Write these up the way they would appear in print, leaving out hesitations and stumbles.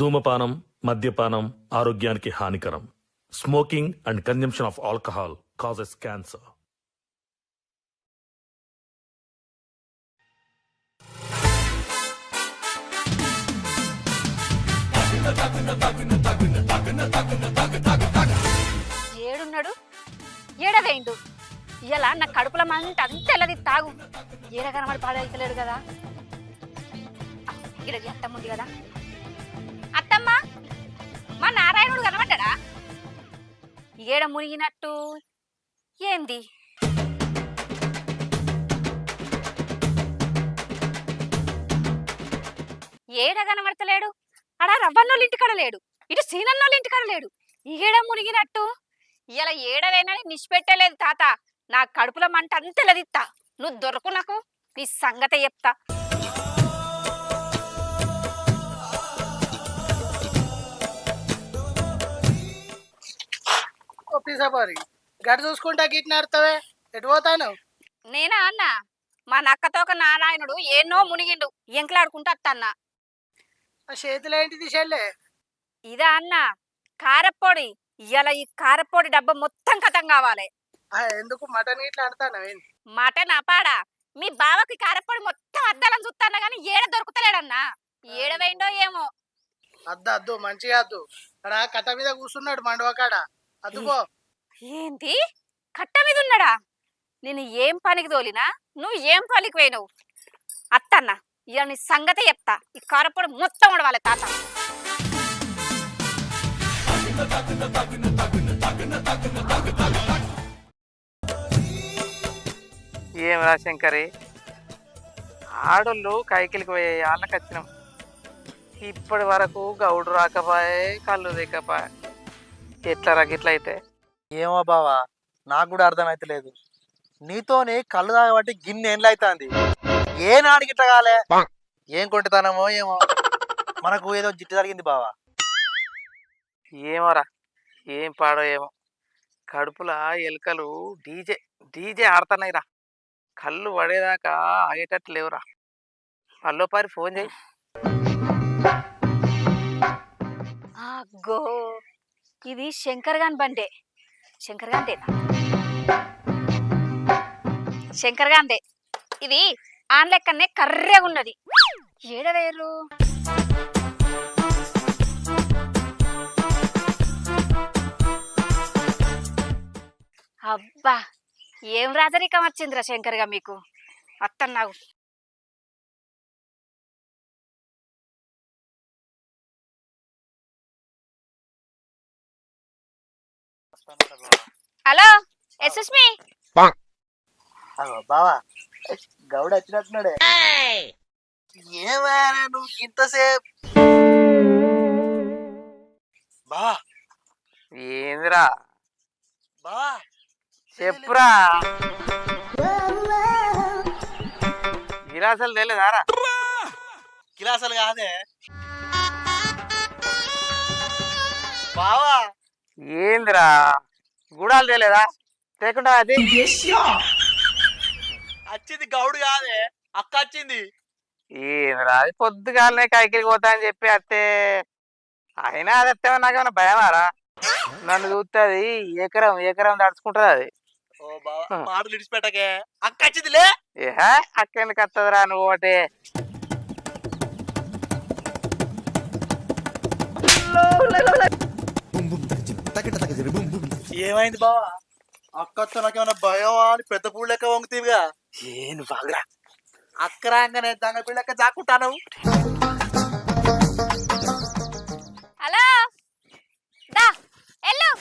ధూమపానం, మద్యపానం ఆరోగ్యానికి హానికరం. Smoking and consumption of alcohol causes cancer. ఏడున్నాడు ఏడవేండు ఇలా నా కడుపుల మంట అంతెల్లది తాగు ఏడ కనబడి పాడైతలేడు కదా. ఇలాది అత్తమ్మ ఉంది కదా, అత్తమ్మ మా నారాయణుడు కనబడ్డా? ఏడ మునిగినట్టు ఏంది? ఏడ కనబడతలేడు. అడా రవ్వన్నోళ్ళ ఇంటికాడ లేడు, ఇటు సీనన్నోళ్ళ ఇంటికాడ లేడు. ఏడ మునిగినట్టు ఇలా ఏడవేనని నిష్పెట్టలేదు తాత. నా కడుపుల మంట అంతెలదిత్తా. నువ్వు దొరకు నాకు నీ సంగతే చెప్తా. గడి చూసుకుంటా గిట్నాడుతావే, ఎటు పోతాను? నేనా అన్న, మా నక్కతోక నారాయణుడు ఏన్నో మునిగిండు, ఎంకలాడుకుంటా అత్తన్న. ఆ చేతిలో ఏంటిది చెల్లె? ఇదా అన్న కారప్పొడి. ఇలా ఈ కారప్పొడి డబ్బా మొత్తం కథం కావాలి. ఎందుకు మటన్ ఇట్లా ఆడతాను? మటన్ అపాడా? మీ బావకి కారప్పొడి మొత్తం అద్దాలని చూస్తాను గాని ఏడ దొరుకుతలేడన్నా. ఏడవేండో ఏమో. అద్దు మంచిగా అద్దు. అక్కడ కట్ట మీద కూర్చున్నాడు మండవకాడ, అద్దుకో. ఏంటి కట్ట మీద ఉన్నాడా? నేను ఏం పనికి తోలినా నువ్వు ఏం పనికి పోయినావు? అత్తన్న ఇక నీ సంగతే చెప్తా. ఈ కారప్పొడి మొత్తం ఉడవాలి తాత. ఏం రా శంకరి, ఆడోళ్ళు కైకిలికి పోయే వాళ్ళకి వచ్చినాం. ఇప్పటి వరకు గౌడు రాకపోయే, కళ్ళు దిక్కపోయే. ఎట్లా రా గిట్ల అయితే? ఏమో బావా, నాకు కూడా అర్థమైతలేదు. నీతోని కళ్ళు తాగబట్టి గిన్నె ఏండ్లు అవుతుంది. ఏ నాడికి ఇట్లా కాలే? ఏం కొంటుతానమో ఏమో, మనకు ఏదో జిట్టు జరిగింది బావా. ఏమోరా, ఏం పాడో ఏమో. కడుపుల ఎలుకలు డీజే డీజే ఆడుతున్నాయి రా. కళ్ళు పడేదాకా ఆగేటట్టు లేవురా. పల్లోపారి ఫోన్ చేయి. అగ్గో, ఇది శంకర్ గాని బండే. శంకర్ గాందేనా? శంకర్ గాందే. ఇది ఆన్ లెక్కనే కర్రెగా ఉన్నది. ఏడవేరు అబ్బా, ఏం రాజరికం వచ్చిందిరా శంకర్గా మీకు. అత్తన్నావు హలో ఎస్ఎస్మి. బావా గౌడ వచ్చినట్టున్నాడే. ఏమైనా నువ్వు ఇంతసేపు? బావా ఏందిరా? బావా చెప్పురా. గిలాసాలు తెలియదారా? గిలాసాలు కాదే బావా. ఏందిరా? గుడాలు తెలియదా? లేకుండా అది వచ్చింది గౌడు కాదే, అక్క వచ్చింది. ఏందిరా? అది పొద్దుగాలనే కైకిలికి పోతా అని చెప్పి అత్తే. అయినా అది అత్తేమో నాకేమన్నా భయమారా? నన్ను చూస్తుంది ఎకరం ఎకరం తడుచుకుంటుంది అది. ఓ బావా, మాటలు ఇడిచిపెట్టకే, అక్క వచ్చిందిలే. ఏ అక్క ఎందుకు వస్తుందిరా? నువ్వు ఒకటి ఏమైంది బావా? అక్కతో నాకేమన్నా భయమా అని పెద్ద పూడు లెక్క వంగుతీవిగా. ఏను బాగురా, అక్క రాగానే దంగ పిల్ల లెక్క జాక్కుంటాను. హలో దా ఎల్లు,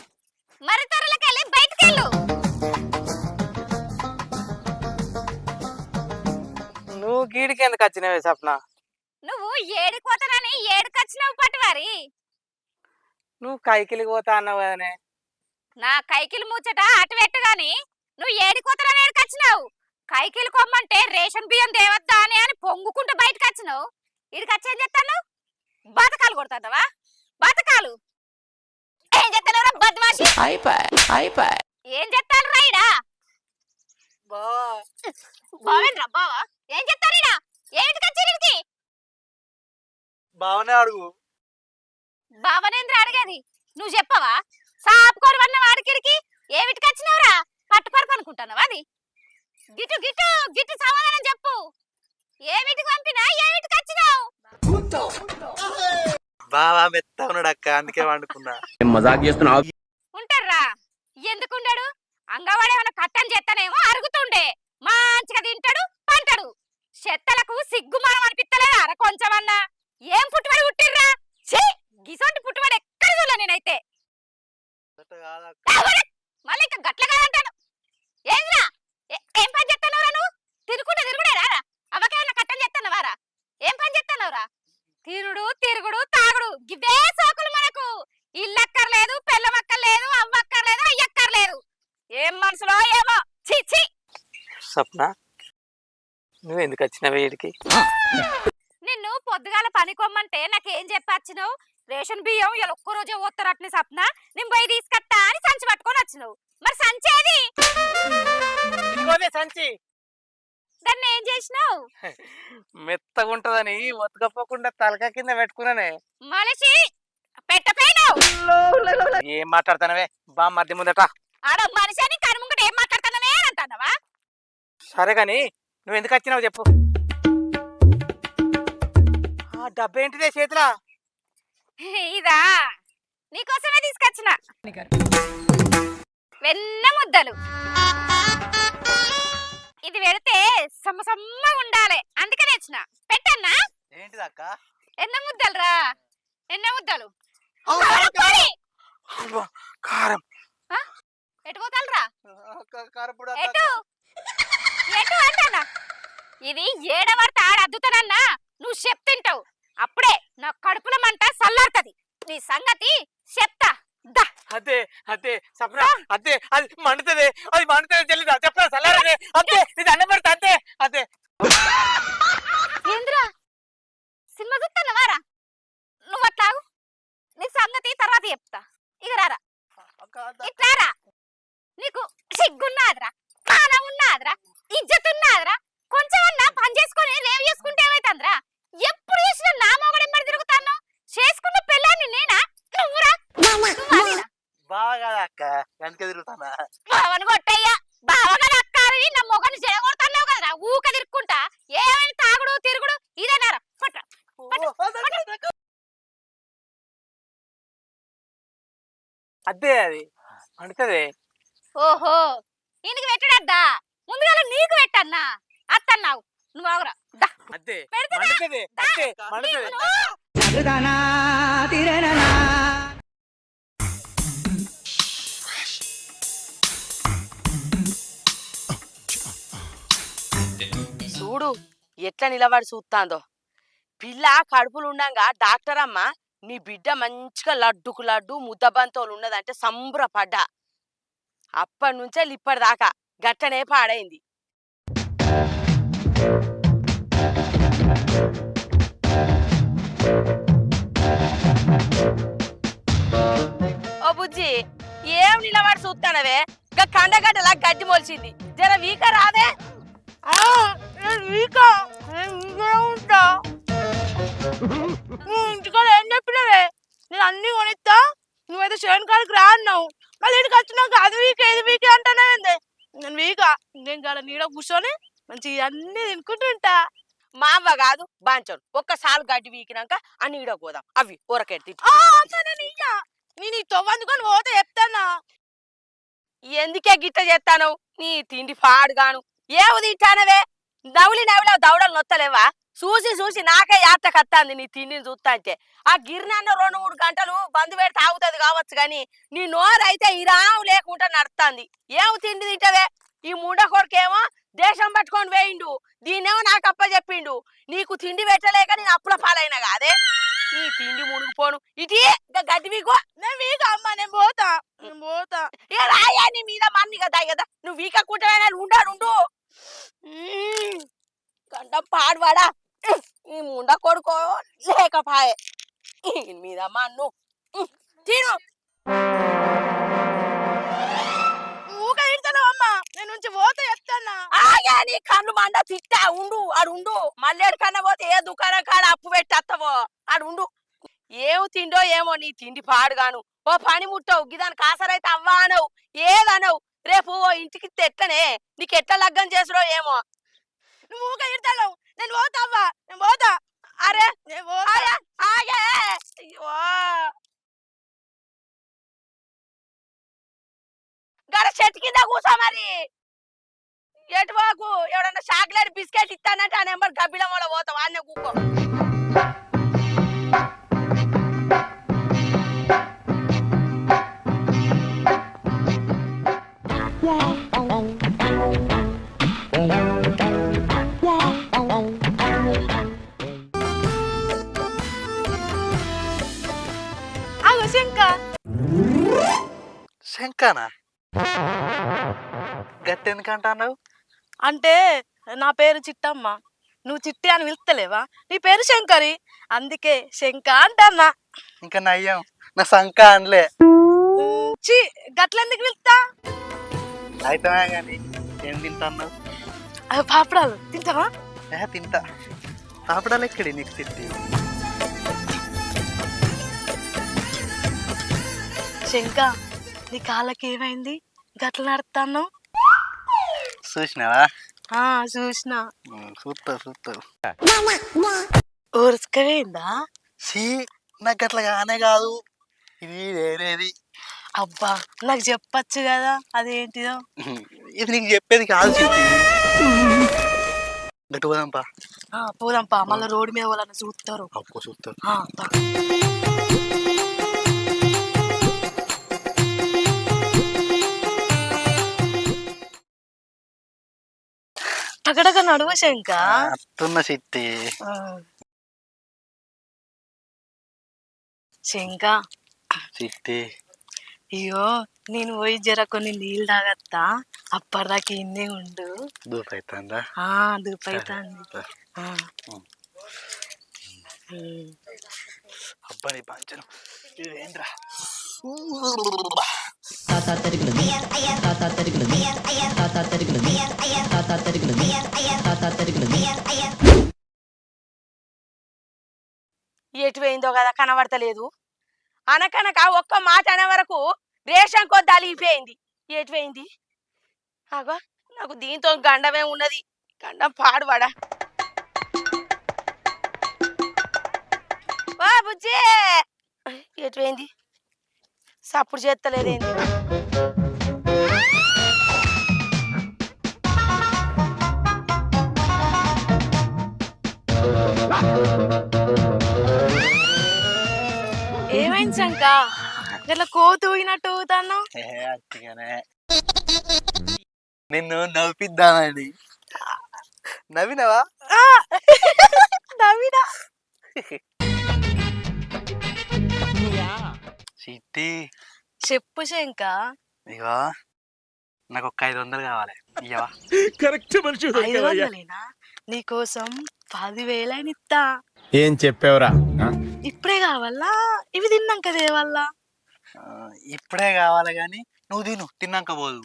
మరి త్వరలోకి వెళ్ళి బయటికి వెళ్ళు. నువ్వు గీడికి ఎందుకు వచ్చినవే సప్న? నువ్వు ఏడుకోతానని ఏడుకొచ్చినావు పట్టువారి. నువ్వు కైకిలికి పోతా అన్నావు కదనే. నా కైకిలు ముచ్చట అటు పెట్టు గాని నువ్వు ఏడుకోతానని ఏడుకొచ్చినావు. కైకిలు కొమ్మంటే రేషన్ బియ్యం దేవద్దా అని పొంగుకుంటూ బయటకు వచ్చినావు. ఇడికి వచ్చి ఏం చేస్తాను? బతకాలు కొడతావా? బతకాలు ఏం చేస్తాను? బద్మాషి ఏం చేస్తాను రైడా? బావేంద్రా బావా, ఏం చేస్తాను? ఏమిటికి వచ్చి బావనే అడుగు. బావనేంద్ర అడిగేది నువ్వు చెప్పవా? సాపుకొని వన్న వాడికిడికి ఏమిటికి వచ్చినావురా? పట్టుపరుపు అనుకుంటున్నావా? అది గిటు గిటు గిటు సమాధానం చెప్పు. ఏమిటికి పంపినా ఏమిటికి వచ్చినావు? బావా మెత్త ఉన్నాడు అక్క, అందుకే వండుకున్నా. ఉంటారా? ఎందుకుండడు? అంగవాడు ఏమైనా కట్టం చేస్తానేమో అరుగుతుండే మంచిగా తింటాడు పంటాడు. చెత్తలకు సిగ్గుమానం అనిపిస్తలేదా అర కొంచెమన్నా? ఏం పుట్టుబడి పుట్టిర్రా? ఛీ, గిసొంటి పుట్టుబడి ఎక్కడ చూడలే నేనైతే. మళ్ళీ ఇంకా గట్ల కాదంటాడు. ఏంద్రా ఏం పని చేస్తున్నావురా నువ్వు? తిరుగుడేరా అవకేమన్నా కట్టం చేస్తున్నావారా? ఏం పని చేస్తున్నావురా? తిరుడు తిరుగుడు తాగుడు గివే సోకులు మనకు. ఇల్లక్కర్లేదు, పెళ్ళమక్కర్లేదు, అవ్వక్కర్లేదు, అయ్యక్కర్లేదు. ఏం మనసులో ఏమో. ఛీ ఛీ. సప్న నువ్వు ఎందుకు వచ్చినావు వీడికి? నిన్ను పొద్దుగాల పనికొమ్మంటే నాకేం చెప్పచ్చినావు? రేషన్ బియ్యం ఇలా ఒక్క రోజే పోతారట్ని సప్న, నేను పోయి తీసుకొస్తా అని సంచి పట్టుకొని వచ్చినావు. మరి సంచేది? ఇదిగోనే సంచి. దాన్ని ఏం చేసినావు? మెత్తగా ఉంటదని ఒతకపోకుండా తలక కింద పెట్టుకున్నానే. మనిషి పెట్టపోయినావు. ఏం మాట్లాడుతానవే బా మధ్య ముందట? ఆడ మనిషి అని కనుముంగట ఏం మాట్లాడుతున్నావే అని అంటున్నావా? సరే గాని నువ్వు ఎందుకు వచ్చినావు చెప్పు. ఆ డబ్బేంటిదే చేతిలా? ఇదా నీకోసమే తీసుకొచ్చిన వెన్న ముద్దలు. ఇది పెడితే సమ్మ ఉండాలి అందుకనే వచ్చిన. పెట్టన్నా? ఏంటిది అక్క? ఎన్న ముద్దలు రా, ఎన్న ముద్దలు. కారం ఎటు పోతాలరా? కారపొడి ఎటు ఎటు అంటానా? ఇది ఏడవర్త ఆడద్దుతానన్నా నువ్వు చెప్తింటావు. అప్పుడే నా కడుపుల మంట సల్లారుతుంది. నీ సంగతి చెప్తా. అదే అదే సప్న, అదే అది మండుతుంది, అది మండుతుంది తెలీదా? చెప్పరా సల్లారదే. అదే ఇది అన్న పెడతా. అంతే అదే. ఏంద్రా సినిమా చూస్తున్నావారా? నువ్వు అట్లాగు, నీ సంగతి తర్వాత చెప్తా. ఇక రారా, ఇట్లారా. నీకు సిగ్గున్నాదిరా, మానం ఉన్నాదిరా, ఇజ్జతున్నాదిరా? కొంచెమన్నా పని చేసుకొని లేవు చేసుకుంటే ఏమైతుందిరా? ఎప్పుడు చేసినా నా మొగడెంబడి తిరుగుతాను. చేసుకున్న పెళ్ళాన్ని నేనా నువ్వురా? బాగా కదా అక్క, వెనక తిరుగుతానా? బావని కొట్టయ్యా, బావగా అక్కారి నా మొగని జరగొడుతున్నావు కదరా ఊక తిరుక్కుంటా. ఏమైనా తాగుడు తిరుగుడు ఇదేనారా? పట్రా అదే అది మండుతుంది. ఓహో, ఈయనకి పెట్టడద్దా? ముందుగా నీకు పెట్టన్నా అత్తన్నావు. నువ్వు ఆగురా. అదే పెడతారా? మండుతుంది, అదే మండుతుంది. చూడు ఎట్లా నిలబడి చూస్తాందో. పిల్ల కడుపులు ఉండంగా డాక్టర్ అమ్మ నీ బిడ్డ మంచిగా లడ్డుకు లడ్డు ముద్దబంతోలు ఉన్నదంటే సంబరపడ్డా. అప్పటి నుంచే ఇప్పటిదాకా గట్టనే పాడైంది. ఓ బుజ్జి ఏం నిలబడి చూస్తానవే? కండగడ్డలా గడ్డి మొలిచింది, జర వీక రాదే? ఇంటికాడ ఏం చెప్పినవే? నేను అన్ని కొనిస్తా, నువ్వైతే షేన్ కాడికి రా అన్నావు. మళ్ళీ ఇంటికి వచ్చినాక అది వీక్ ఇది వీక్ అంటానే. నేను వీకా నేను కాడ నీడ కూర్చొని మంచి అన్ని తినుకుంటుంటా. మా అవ్వ కాదు బాంచోను, ఒక్కసారి గడ్డి వీకినాక అన్ని ఇడకపోదాం. అవి ఊరకెట్టి నేను ఈ తొవ్వందుకొని పోతే చెప్తానా? ఎందుకే గిట్ట చేస్తాను? నీ తిండి పాడుగాను ఏవు తింటానవే? నవ్వులి నవ్వుల దవడలు నొత్తలేవా? చూసి చూసి నాకే యాత్ర కత్తాంది నీ తిండిని చూస్తా అంటే. ఆ గిరినన్న 2-3 గంటలు బంధు పెడితే తాగుతుంది కావచ్చు గాని నీ నోరైతే ఇరాము లేకుండా నడుస్తుంది. ఏమి తిండి తింటవే? ఈ ముండ కొడుకేమో దేశం పట్టుకొని వేయిండు, దీన్నేమో నాకు అప్ప చెప్పిండు. నీకు తిండి పెట్టలేక నేను అప్పుల పాలైనా కాదే. నీ తిండి మునిగిపోను. ఇటీ గడ్డి వీకో. నేను వీకా అమ్మ, నేను పోతా. ఇక రాయా నీ మీద మన్ని కదా కదా. నువ్వు వీకకుంటా ఉండు. గంట పాడువాడా ఈ ముండ కొడుకో లేకపాయే మీద మన్ను తిను. ఊక ఇడతాను అమ్మ, నేను నుంచి పోతే చెప్తానా? ఆగా నీ కన్ను మండ తిట్టా ఉండు. ఆడు ఉండు. మళ్ళీ కన్నా పోతే ఏ దుకాణం కాడ అప్పు పెట్టి వస్తావో ఆడు ఉండు. ఏం తిండో ఏమో నీ తిండి పాడుగాను. ఓ పని ముట్టవు గిదానికి ఆసరైతే అవ్వా అనవు ఏదనవు. రేపు ఓ ఇంటికి తెట్టనే నీకు ఎట్లా లగ్గం చేసుడో ఏమో. నువ్వు ఊక ఇడతావు. నేను పోతా అవ్వ, నేను పోతా. అరే నేను పోతా. ఆగే ఆగే. అయ్యో గడ చెట్టు కింద కూసో మరి. ఎటు పోకు. ఎవడన్నా చాక్లెట్ బిస్కెట్ ఇస్తానంటే ఆ నెంబర్ గబ్బిలం వల్ల పోతావు. అన్నే కూకో. ఆగు శంక. శంకానా గట్టెందుకంటున్నావు? అంటే నా పేరు చిట్టమ్మ, నువ్వు చిట్టి అని పిలుస్తలేవా? నీ పేరు శంకరి, అందుకే శంక అంటన్నా. ఇంకా నయ్యం నా సంక అనలే. చి గట్లెందుకు పిలుస్తా? అయితే కానీ ఏం తింటున్నావు? పాపడాలు తింటావా? తింటా. పాపడాలు ఎక్కడి నీకు తిట్టి? శంక, నీ కాళ్ళకి ఏమైంది? గట్ల నడుస్తాను. చూసినావా? చూసిన. చూస్తావు ఊరుసుకపోయిందా? సీ నాకు అట్లా కానే కాదు, ఇది వేరేది. అబ్బా నాకు చెప్పచ్చు కదా అదేంటిదో. ఇది నీకు చెప్పేది కాదు చిట్టి. గట్టు పోదాంపా. పోదాంపా, మళ్ళీ రోడ్డు మీద వాళ్ళని చూస్తారు. అప్పు చూస్తారు. టగడగ నడువ శంక. అత్తున్న చిట్టి. శంక చిట్టి అయ్యో, నేను పోయి జర కొన్ని నీళ్ళు తాగత్తా, అప్పటిదాకా ఇన్నే ఉండు. దూపైతుందా? దూపైతాంది. అబ్బా నీ పంచను ఇదేంద్రా. ఎటు పోయిందో కదా కనబడతలేదు. అనకనక ఒక్క మాట అనే వరకు రేషన్ కొద్ది అలిగిపోయింది. ఎటు పోయింది? అగో నాకు దీంతో గండమే ఉన్నది. గండం పాడువాడా. వా బుజ్జి, ఎటు పోయింది? సప్పుడు చేస్తలేదేంది? ఏమైంది శంక? ఇట్లా కోతు ఊగినట్టు ఊగుతాను. అట్టిగానే నిన్ను నవ్విద్దామని. నవ్వినవా? నవ్వినా. చిట్టి చెప్పు శంక. ఇగో నాకు ఒక 500 కావాలి, ఇయ్యవా? కరెక్ట్ మనిషి 500 నీకోసం 10,000 ఇస్తా. ఏం చెప్పావురా? ఇప్పుడే కావాలా? ఇవి తిన్నాక దేవల్లా? ఇప్పుడే కావాలి గాని నువ్వు తిను, తిన్నాక పోదు.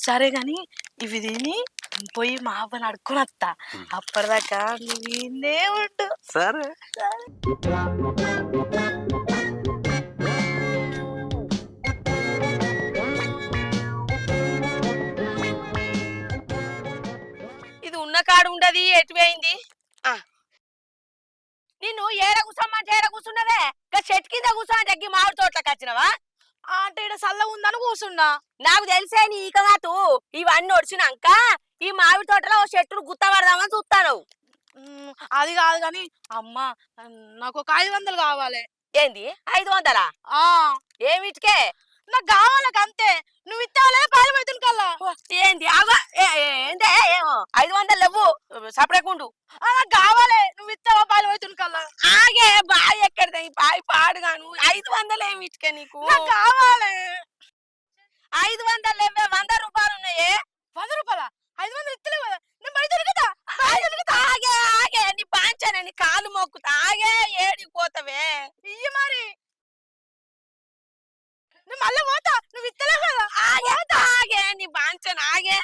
సరే గాని ఇవి తిని పోయి మా అవ్వని అడుక్కుని వస్తా. అప్పటిదాకా నువ్వు ఇన్నే ఉండు. సరే. ఇది ఉన్న కాడు ఉండదు. ఎటు పోయింది? నిన్ను ఏడ కూర్చోమంటే ఏడ కూర్చున్నవే? చెట్టు కింద కూర్చో అంటే ఎగ్గి మామిడి తోటలోకి వచ్చినవా? అంటే ఇక్కడ చల్ల ఉందని కూర్చున్నా. నాకు తెలిసే నీ ఈక మాటు ఇవన్నీ ఒడిచినాక ఈ మామిడి తోటలో ఓ చెట్టును గుత్త పడదామని చూస్తాను. అది కాదు గాని అమ్మ, నాకు ఒక 500 కావాలి. ఏంది 500? ఏమిటికే? నాకు కావాలి అంతే. నువ్వు ఇస్తావా పాలు పెడుతుంది కల్లా. ఏంది ఏంటే? ఏమో 500 లేవు, సపరేకుండు. నాకు కావాలి, నువ్వు ఇస్తావా పాలు పెడుతుంది కల్లా. ఆగే బాయ్ ఎక్కడిది? బాయ్ పాడుగాను. 500 ఏమిటికే నీకు? నాకు కావాలి. 500 లేవే, 100 రూపాయలు ఉన్నాయే. 100 రూపాయల? 500 ఇస్తలేవు కదా, నేను బయట దొరుకుతా. ఆగే ఆగే, నీ బాంచనే, నీ కాలు మొక్కుతా. ఆగే, ఏడికి పోతావే? ఇయ్యి మరి, నేను మళ్ళీ పోతా. నువ్వు ఇస్తలేవు కదా. ఆగే ఆగే, నీ బాంచన ఆగే.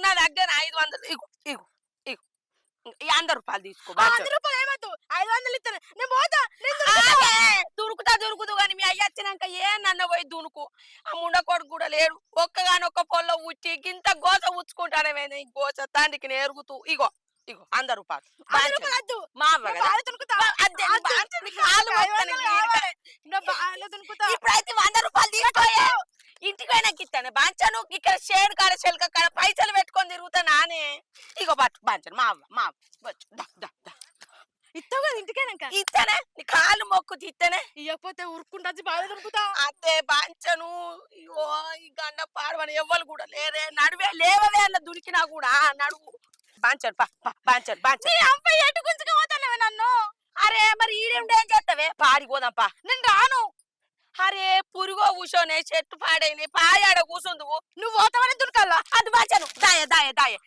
నా దగ్గర 500. ఇగు ఇగు ఇగు ఈ 100 రూపాయలు తీసుకో 100 రూపాయలు ఏమద్దు 500 ఇస్తాను నేను పోతా నేను దొరుకుతా. దొరుకుదు కానీ మీ అయ్య వచ్చినాక ఏ నన్న పోయి దునుకు ఆ ముండకోడు కూడా లేడు ఒక్కగానొక్క పొల్ల ఉచ్చి గింత గోస ఉచ్చుకుంటానే ఈ గోస తండ్రికి నేరుగుతూ ఇగో 100 రూపాయలు 100 రూపాయలు వద్దు. మా అవ్వ కదా. బాగా దునుకుతా. అద్దె, బాంచని కాలు మొక్కని గీక. నా బాగా దునుకుతా. ఇప్పుడైతే 100 రూపాయలు తీసుకోయే ఇంటికి పోయినాక ఇస్తాను బాంచను ఇక్కడ షేడ్ కాడ చెలక కాడ పైసలు పెట్టుకొని తిరుగుతా నానే ఇగో బాంచను మా అవ్వ వచ్చు. దా, దా, దా. ఇస్తావు కదా ఇంటికేనాక ఇస్తానే నీ కాలు మొక్కుతి ఇస్తానే ఇవ్వకపోతే ఉరుక్కుంటా బాగా దునుకుతా. అదే బాంచను అయ్యో ఈ గండ పాడవని ఎవ్వరు కూడా లేరే నడువే లేవవే అన్న దునికినా కూడా నడువు బాంచను బాంచను నీ అబ్బాయి ఎటు గుంజుకు పోతానవే నన్ను. అరే మరి ఈడేమిటి ఏం చేస్తావే పాడిపోదాంపా నేను రాను. అరే పురుగో కూర్చోనే చెట్టు పాడైన పాయాడ కూసుందువు నువ్వు పోతావని దునకల్లా. అది బాంచను దాయ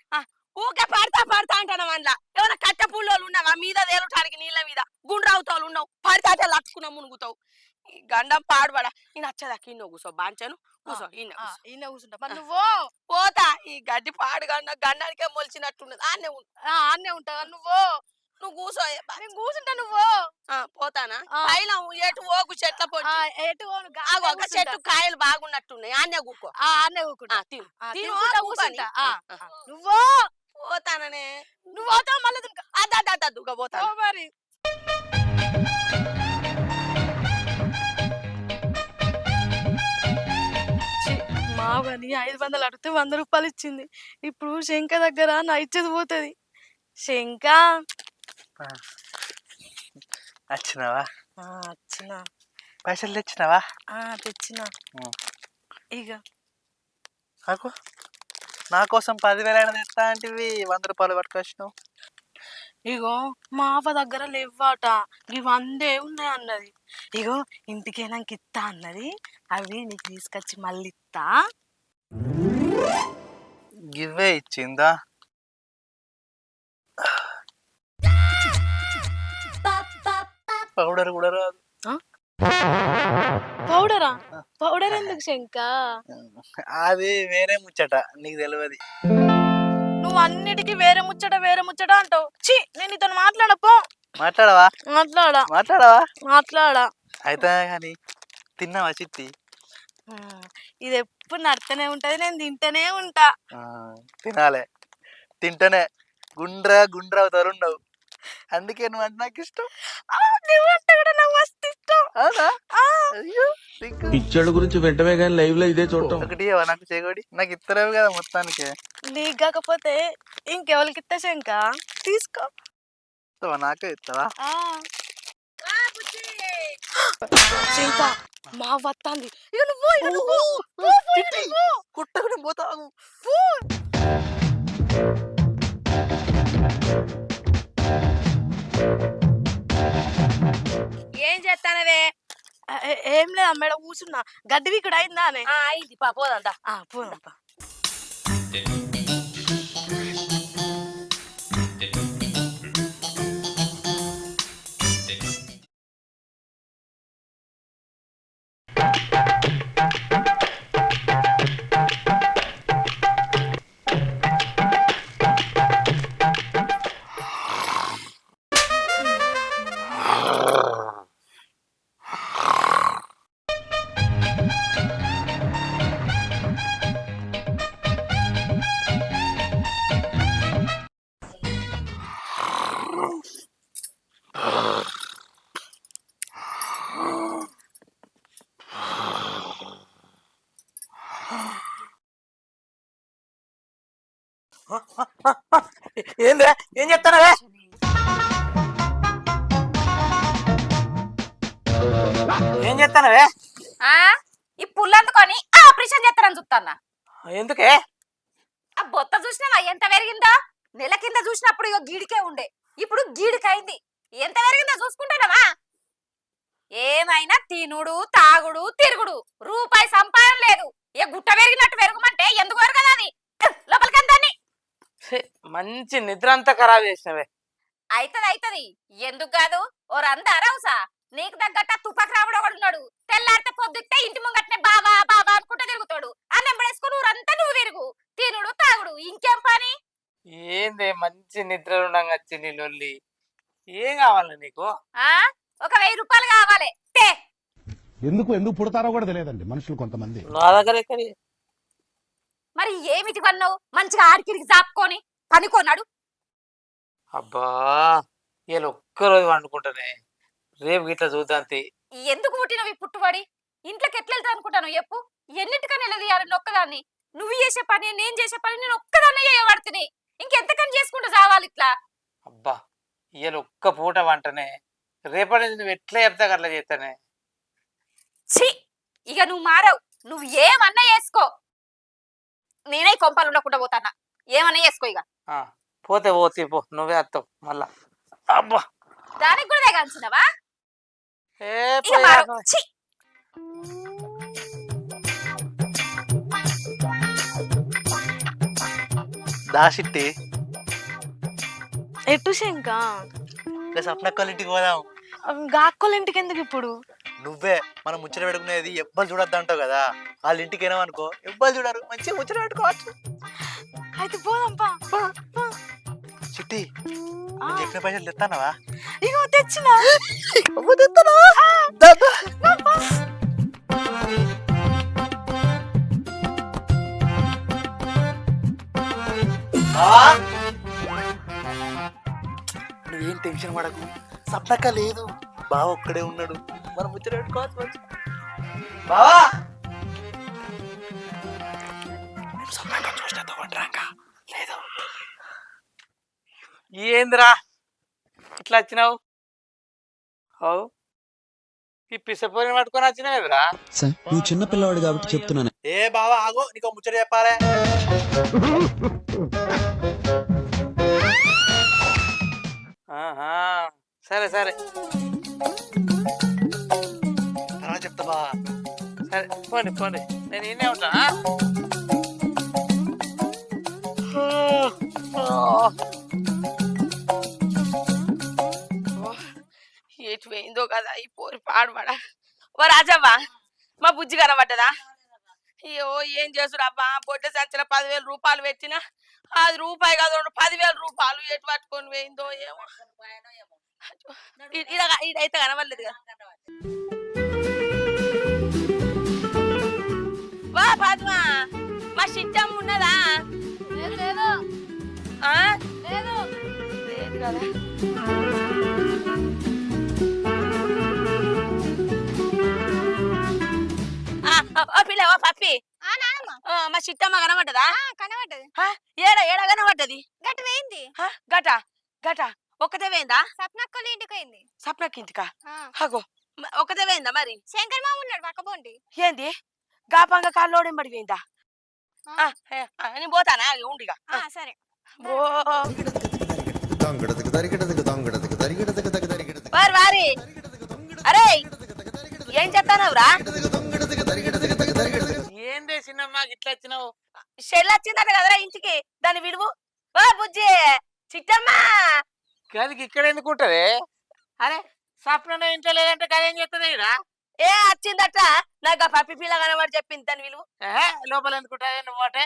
ఊకే పడతా అంటాను అందులో ఏమైనా కట్టె పుల్లోలు ఉన్నావా మీద తేలటానికి నీళ్ళ మీద గుండ్రావుతాలు ఉన్నావు పడితే అటే లట్టుకున్నా మునుగుతావు ఈ గండం పాడుబడ నేను వచ్చేదాకా ఇన్నో కూర్చో బాంచను కూర్చో ఈయన కూర్చుంటా మరి నువ్వు పోతా ఈ గడ్డి పాడు గండానికే మొలిచినట్టున్నది ఆన్నే ఉంటావా నువ్వు. నువ్వు కూర్చో నేను కూర్చుంటా నువ్వు పోతానా ఆ. పైన ఎటు ఓకు చెట్ల పొంచి ఎటు పోను, ఆగు, ఒక చెట్టు కాయలు బాగున్నట్టున్నాయి ఆన్నే కూకో ఆన్నే కూకుంటా. తిను తినుకుంటా కూర్చుంటా. నువ్వు పోతాననే నువ్వు పోతావు మళ్ళీ దునక. అద్దుగా పోతాను ఓ మరి మావని 500 అడిగితే 100 రూపాయలు ఇచ్చింది. ఇప్పుడు శంక దగ్గర నా ఇచ్చేది పోతుంది. శంక వచ్చినావా? వచ్చిన పైసలు తెచ్చినావా? తెచ్చిన ఇక నాకు నా కోసం 10,000 అయినా తెస్తా అంటివి 100 రూపాయలు పట్టుకొచ్చినావు. ఇగో మా అవ్వ దగ్గర లేవాట ఇవి 100 ఉన్నాయి అన్నది. ఇగో ఇంటికేనాక ఇస్తా అన్నది. అవి నీకు తీసుకొచ్చి మళ్ళీ ఇస్తా. గివ్వే ఇచ్చిందా? పౌడర్ కూడా రాదు. పౌడరా? పౌడర్ ఎందుకు శంక? అది వేరే ముచ్చట, నీకు తెలియదు. నువ్వు అన్నిటికీ వేరే ముచ్చట అంటావు. ఛీ నేను నీతో మాట్లాడపో. మాట్లాడవా? మాట్లాడా అయితే కానీ తిన్నావా చిట్టి? ఇది ఎప్పుడు నడుతూనే ఉంటది, నేను తింటూనే ఉంటా. తినాలే, తింటనే గుండ్ర అవుతారు ఉండవు. అందుకే నువ్వు అంటే నాకు ఇష్టం. నువ్వంటే కూడా నాకు మస్తు ఇష్టం. అవునా? పిచ్చోళ్ళ గురించి వెంటనే కానీ లైవ్ లో ఇదే చూడటం. ఒకటి నాకు చేయగొడి నాకు ఇస్తలేవు కదా మొత్తానికి. నీకు కాకపోతే ఇంకెవరికి ఇస్తా శంక? తీసుకో. నాకే ఇస్తావా? శంక మా వత్తాంది. ఇక నువ్వు కుట్టకుని పోతావు. ఏం చేస్తానవే? ఏం లేదు అమ్మేడ కూర్చున్నా. గడ్డి వీకుడు అయిందా అనే? అయింది పోదంతా పోదాంపా. ఏంద్రా ఏం చెప్తానవే? ఏం చెప్తానవే? ఈ పుల్లందుకొని ఆపరేషన్ చేస్తారని చూస్తానా. ఎందుకే? ఆ బొత్త చూసినావా ఎంత పెరిగిందో? నెల కింద చూసినప్పుడు ఇగో గీడికే ఉండే, ఇప్పుడు గీడికైంది. ఎంత పెరిగిందో చూసుకుంటానవా? ఏమైనా తినుడు తాగుడు తిరుగుడు, రూపాయి సంపాదన లేదు. ఏ గుట్ట పెరిగినట్టు పెరగమంటే ఎందుకు పెరగదు? అది లోపలికి మంచి నిద్ర అంతా ఖరాబ్ చేసినవే. అయితది ఎందుకు కాదు? ఓ రందారావుసా నీకు తగ్గట్ట తుపాకి రావడం ఒకడు ఉన్నాడు. తెల్లారితే పొద్దుతే ఇంటి ముంగట్నే బాబా అనుకుంటూ తిరుగుతాడు. అన్నం పడేసుకుని ఊరంతా నువ్వు తిరుగు, తినుడు తాగుడు, ఇంకేం పని? ఏందే మంచి మంచి నిద్ర ఉండగా వచ్చింది లొల్లి. ఏం కావాలి నీకు? ఆ ఒక 1000 రూపాయలు కావాలి తే. ఎందుకు పుడతారో కూడా తెలియదండి మనుషులు కొంతమంది. నా దగ్గర ఎక్కడి? మరి ఏమిటి వన్నావు మంచిగా ఆడికిడికి జాపుకొని పనుకోన్నాడు. అబ్బా ఇలా ఒక్కరోజు వండుకుంటానే, రేపు గిట్లా చూద్దాం. ఎందుకు పుట్టినవి పుట్టుబడి ఇంట్లోకి ఎట్లా వెళ్తా అనుకుంటాను చెప్పు. ఎన్నింటికని వెళ్ళదు ఒక్కదాన్ని. నువ్వు చేసే పని నేను చేసే పని నేను ఒక్కదాన్నే చేయబడుతుంది. ఇంకెంతకని చేసుకుంటూ చావాలి ఇట్లా. అబ్బా ఇలా ఒక్క పూట వంటనే, రేపటి నుంచి నువ్వు ఎట్లా చెప్తా అట్లా చేస్తానే. ఛీ ఇక నువ్వు మారవు. నువ్వు ఏమన్నా చేసుకో, నేనే కొంపలు ఉండకుండా పోతానా. ఏమన్నా చేసుకో ఇక. పోతే పో, నువ్వే వస్తావు మళ్ళా. అబ్బా దానికి కూడా తెగంచినవా? ఏ ఇక మారవు. ఛీ దాసిట్టి ఎటు శంకా సప్నక్కల ఇంటికి పోదాం. గాక్కోళ్ళ ఇంటికి ఎందుకు ఇప్పుడు? నువ్వే మనం ముచ్చట పెట్టుకునేది ఎవ్వరు చూడొద్దు అంటావు కదా, వాళ్ళ ఇంటికి వెళ్ళామనుకో ఎవ్వరు చూడరు, మంచిగా ముచ్చట పెట్టుకోవచ్చు. అయితే పోదాంపా. చిట్టి నేను చెప్పిన పైసలు తెస్తానవా? ఇగో తెచ్చినా. నువ్వేం టెన్షన్ పడకు, సప్నక్క లేదు, బావ ఒక్కడే ఉన్నాడు, మనం ముచ్చట పెట్టుకోవచ్చు మంచి. బావా సప్నక్క చూసినా లేదు. ఏందిరా ఇట్లా వచ్చినావు? అవు ఈ పిసపోయిన పట్టుకొని వచ్చినావు కదరా? సార్ నువ్వు చిన్న పిల్లవాడు కాబట్టి చెప్తున్నాను. ఏ బావా ఆగో, నీకు ముచ్చట చెప్పాలే. సరే సరే తర్వాత చెప్తా బావా. సరే పోండి, నేను ఈయనే ఉంటా. ఎటు పోయిందో కదా ఈ పోరి పాడుబడా. ఓ రాజవ్వ, మా బుజ్జి కనబడ్డదా? అయ్యో ఏం చేసురబ్బా, బొడ్డ సంచిన 10,000 రూపాయలు పెట్టినా అది రూపాయి కాదు 10,000 రూపాయలు ఎటు పట్టుకొని పోయిందో ఏమో. ఇదైతే కనబడలేదు కదా. వా ఫాతిమా, మా చిట్టమ్మ ఉన్నదా? లేదు కదా. పిల్ల ఓ పప్పి, మా చిట్టమ్మ కనబడ్డదా? కనబడ్డది. ఏడ కనబడ్డది? గట్టు పోయింది. గట ఒక్కతే పోయిందా? సప్నక్కల ఇంటికి పోయింది. సప్నకి ఇంటికా? అగో ఒక్కతే పోయిందా? మరి శంకర్ మామ ఉన్నాడు పక్కపోండి. ఏంది గాపంగా కాళ్ళోడెంబడి పోయిందా? నేను పోతానా ఉండిగా. సరే. వారి అరే ఏం చెప్తానవురా? ఏందే చిన్నమ్మా ఇట్లా వచ్చినావు? షెల్ వచ్చిందట కదరా ఇంటికి, దాన్ని విలువు. వా బుజ్జి, చిట్టమ్మా గదికి ఇక్కడ ఎందుకు ఉంటది? అరే స్వప్న ఇంట్లో లేదంటే గదేం చెప్తుంది ఇక్కడ? ఏ వచ్చిందట, నాకు ఆ పప్పి పిల్ల కనబడి చెప్పింది, దాని విలువ. లోపల ఎందుకుంటా నువ్వు అంటే?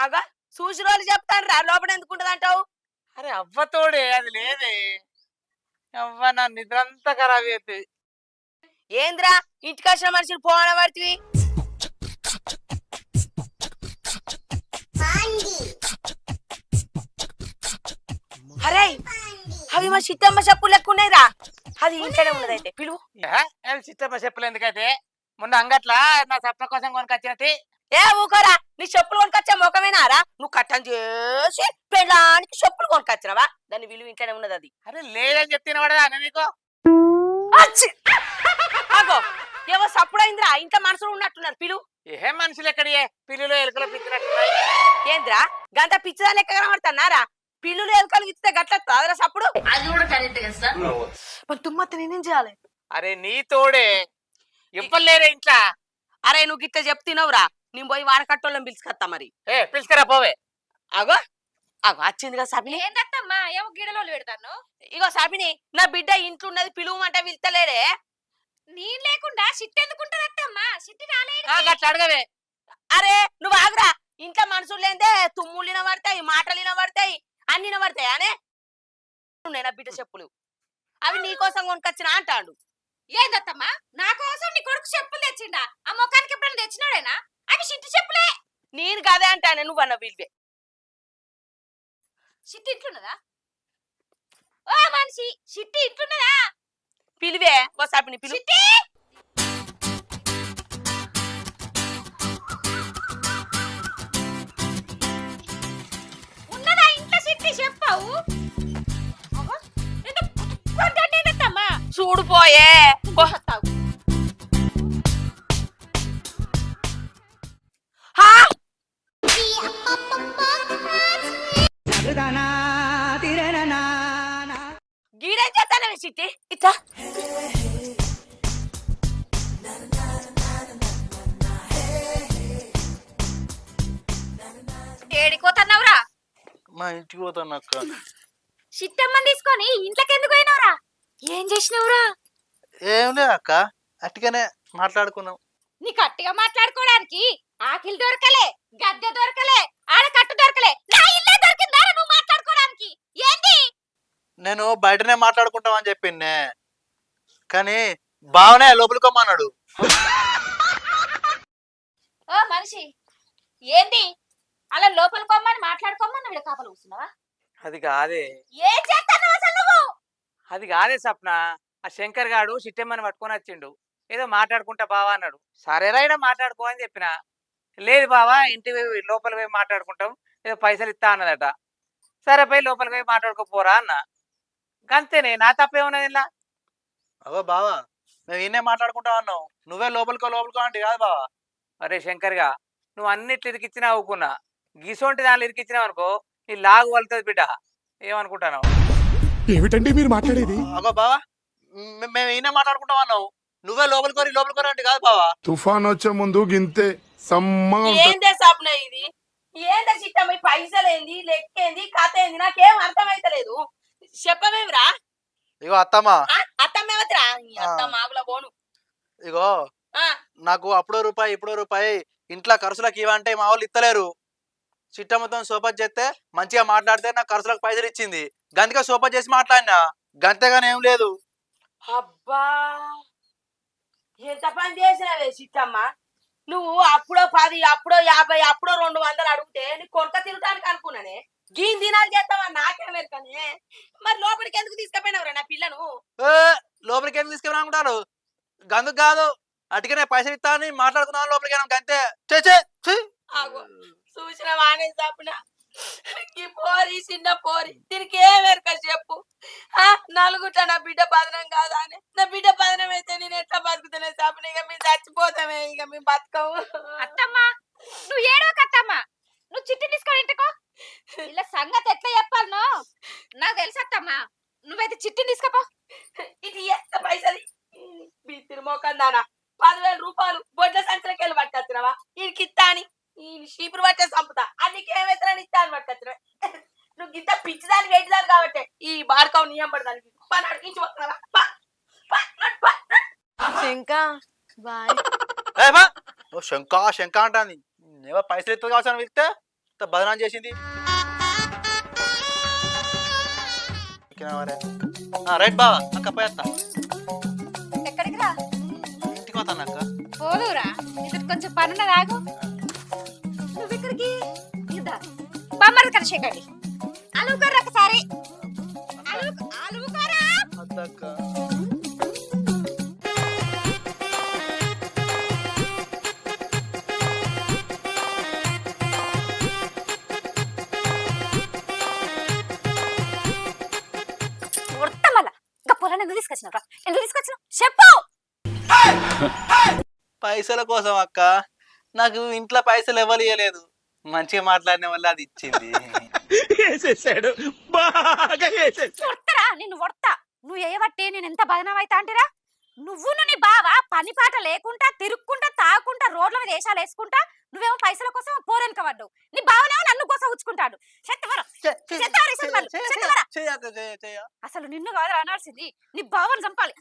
అగా చూసి రోజులు చెప్తాను రా, లోపల ఎందుకుంటది అంటావు? అరే అవ్వతోడే అది లేదే. అవ్వ నా నిద్ర అంతా ఖరాబ్ అవుతుంది. ఏంద్రా ఇంటికి వచ్చిన మనుషులు పోన పడుతుంది. అరే అవి మా చిట్టమ్మ చెప్పులు లెక్కున్నాయి రా, అది ఇంట్లోనే ఉన్నదైతే పిలువు. చిట్టమ్మ చెప్పులు ఎందుకైతే మొన్న అంగట్లా నా స్వప్న కోసం కొనుకొచ్చినది. ఏ ఊకోరా, నీ చెప్పులు కొనుకొచ్చా మొఖమేనారా? నువ్వు కట్టం చేసి పెళ్ళానికి చెప్పులు కొనుకొచ్చినవా? దాని విలువ ఇంట్లోనే ఉన్నది అది. అరే లేదని చెప్తే వాడదా నీకు? అగో ఏవో సప్పుడైందిరా, ఇంట్లో మనుషులు ఉన్నట్టున్నారు, పిలువు. ఏ మనుషులు ఎక్కడియే? పిల్లులు ఎలుకలు పిచ్చినట్టున్నాయి. ఏంద్రా గంట పిచ్చిదా లెక్క కనబడుతున్నారా? పిల్లులు ఎలుకలు ఇస్తే గట్ల సప్పుడు. తుమ్మత్త నేనేం చేయాలి? అరే నీ తోడే ఇవ్వలేరే ఇంట్లో. అరే నువ్వు గిట్ట చెప్తున్నావురా, నేను పోయి వాడకట్టోళ్ళని పిలుచుకొస్తా మరి. పిలుచుకరా పోవే. అగో అగో వచ్చిందిగా సబిని. ఏంటమ్మా ఏమో గిడలోళ్ళు పెడతాను. ఇగో సబిని, నా బిడ్డ ఇంట్లో ఉన్నది, పిలువమంటే పిలుస్తలేడే. నేను లేకుండా సిట్టి ఎందుకుంటదమ్మా? సిట్టి రాలేదు. అట్లా అడగవే. అరే నువ్వు ఆగురా, ఇంట్లో మనుషులు లేదే తుమ్ములు వినబడతాయి, మాటలు వినబడతాయి. అన్ని పడతాయానే నేను బిడ్డ చెప్పులు అవి నీకోసం కొనుకొచ్చినా అంటాడు. ఏందత్తమ్మా నా కోసం నీ కొడుకు చెప్పులు తెచ్చిండా? ఆ మొఖానికి ఎప్పుడైనా తెచ్చినాడేనా? అవి చిట్టి చెప్పులే. నేను కదే అంటానే నువ్వు అన్న పిలివే. చిట్టి ఇంట్లున్నదా? ఓ మనిషి చిట్టి ఇంట్లున్నదా? పిలివే ఓసారి పిలు. చిట్టి ఉన్నదా ఇంట్లో చిట్టి చెప్పావు? చూడుపోయే గీడేం చేస్తానే చిట్టి ఇట్లా ఏడిపోతున్నావురా? మా ఇంటికి పోతాను అక్క. చిట్టమ్మని తీసుకొని ఇంట్లోకి ఎందుకు పోయినావురా? ఏం చేసినావురా? ఏం లేదు అక్క, అట్టుగానే మాట్లాడుకున్నాం. నీ కట్టిగా మాట్లాడుకోవడానికి ఆకిలి దొరకలే, గద్దె దొరకలే, ఆడ కట్టు దొరకలే, నా ఇల్లే దొరికిందా నువ్వు మాట్లాడుకోవడానికి? ఏంది? నేను బయటనే మాట్లాడుకుంటామని చెప్పిండే, కానీ బావనే లోపలికోమన్నాడు. ఓ మనిషి ఏంది అలా లోపలికి కొమ్మని మాట్లాడుకోమని వీడ కాపలు కూర్చున్నావా? అది కాదే ఏం చేస్తావు అసలు నువ్వు? అది కాదే సప్న. ఆ శంకర్ గాడు చిట్టమ్మని పట్టుకొని వచ్చిండు. ఏదో మాట్లాడుకుంటా బావా అన్నాడు. సరేరా మాట్లాడుకో అని చెప్పిన. లేదు బావా ఇంటి లోపల పోయి మాట్లాడుకుంటాం, ఏదో పైసలు ఇస్తా అన్నదట. సరే పోయి లోపలికి పోయి మాట్లాడుకోపోరా అన్న. అంతేనే, నా తప్పేమున్నది ఇలా? అవో బావా మేము ఈయనే మాట్లాడుకుంటాం అన్నావు, నువ్వే లోపలికో అంటే కాదు బావా. అరే శంకర్గా, నువ్వు అన్నిట్లు ఇరికిచ్చినా అవుకున్నా, గిసోంటి దానిలో ఇరికిచ్చినావు అనుకో నీ లాగు వలుతుంది బిడ్డ. ఏమనుకుంటాను? ఏమిటండి మీరు మాట్లాడేది? అగో బావా మేము ఈయనే మాట్లాడుకుంటాం అన్నావు, నువ్వే లోపలికోరి అంటే కాదు బావా. తుఫాన్ వచ్చే ముందు గింతే సమ్మగా ఏందే సప్న ఇది? ఏందే చిట్టమ్మ పైసలు ఏంది, లెక్కేంది, కథ ఏంది? నాకేం అర్థమైతలేదు. చెప్పవేమిరా? ఇగో అత్తమ్మా, అత్తమ్మేవతిరా? అత్తమ్మ ఆవుల పోను. ఇగో నాకు అప్పుడో రూపాయి ఇప్పుడో రూపాయి ఇంట్లో ఖర్చులకు ఇవ్వంటే మా వాళ్ళు ఇస్తలేరు. చిట్టమ్మతో సోపత్ చేస్తే మంచిగా మాట్లాడితే నాకు ఖర్చులకు పైసలు ఇచ్చింది, గంతగా సోపత్ చేసి మాట్లాడినా, గంతేగాని ఏం లేదు. అబ్బా ఎంత పని చేసినవే చిట్టమ్మ. నువ్వు అప్పుడో 10, అప్పుడో 50, అప్పుడో 200 అడిగితే నీకు కొరక తినడానికి అనుకున్నానే. గీన్ దినాలు చేస్తావా నాకేం వెరకనే. మరి లోపలికి ఎందుకు తీసుకుపోయినవరా నా పిల్లను? లోపలికి ఏం తీసుకెళ్ళి అనుకుంటారు, గందుకు కాదు అటుకనే పైసలు ఇస్తా అని మాట్లాడుకున్నాను లోపలికి గంతే. చూసిన వానే తప్పున ఈ పోరి చిన్న పోరి దీనికి ఏం వెరక చెప్పు. నలుగుట నా బిడ్డ బదనం కాదా అని. నా బిడ్డ బదనం అయితే నేను ఎట్లా బతుకుతున్నా తప్పున? ఇక మేము చచ్చిపోతామే, ఇక మేము బతకము. అత్తమ్మా నువ్వు ఏడవకత్తమ్మా, నువ్వు చిట్టి తీసుకొని ఇంటికో. ఇలా సంగతి ఎట్లా చెప్పాలనో నాకు తెలుసు అత్తమ్మా. నువ్వైతే చిట్టిని తీసుకపో. ఇది ఎంత పైసలు బిత్తిరి మోకందానా? 10,000 రూపాయలు బొడ్ల సంచులకి వెళ్ళి పట్టుకొచ్చినవా? ఈయనకి ఇస్తా అని ఈ షీపురు పట్టే చంపుతా. అన్నికి ఏమైతే ఇస్తా అని పట్టుకొచ్చినవా? నువ్వు గింత పిచ్చిదాన్ని వెయిటిదాన్ని కాబట్టి ఈ బాడకావు నియం పడదానికి పని అడిగించి పోతున్నావా? ఇంకా బాయ్. శంకా అంటాంది, ఏవో పైసలు ఇస్తుంది కావచ్చు అని వెళ్తే బదనాం చేసింది. రైట్ బావా అక్క పోయేస్తా. ఎక్కడికి రా? ఇంటికి పోతాను అక్క. పోదురా, ఇది కొంచెం పనున్న రాగు. నువ్వు ఇక్కడికి బొమ్మలు కలిసేకండి. అలుగుకర్ర ఒకసారి అలుగుకరా. ఎందుకు తీసుకొచ్చినావు చెప్పు. పైసల కోసం అక్క, నాకు ఇంట్లో పైసలు ఎవరు ఇవ్వలేదు, మంచిగా మాట్లాడిన వల్ల అది ఇచ్చింది. నిన్ను వడతా. నువ్వు ఏవట్టే నేను ఎంత బదనం అవుతా అంటేరా? నువ్వు నీ బావ పని పాట లేకుండా తిరుక్కుంటా తాకుంటా రోడ్ల మీద వేషాలు వేసుకుంటా, నువ్వేమో పైసల కోసం పోరెనక పడ్డావు. నీ బావనేమో నన్ను కోసం ఉంచుకుంటాడు. అసలు నిన్ను కాదు అనాల్సింది, నీ బావని చంపాలి.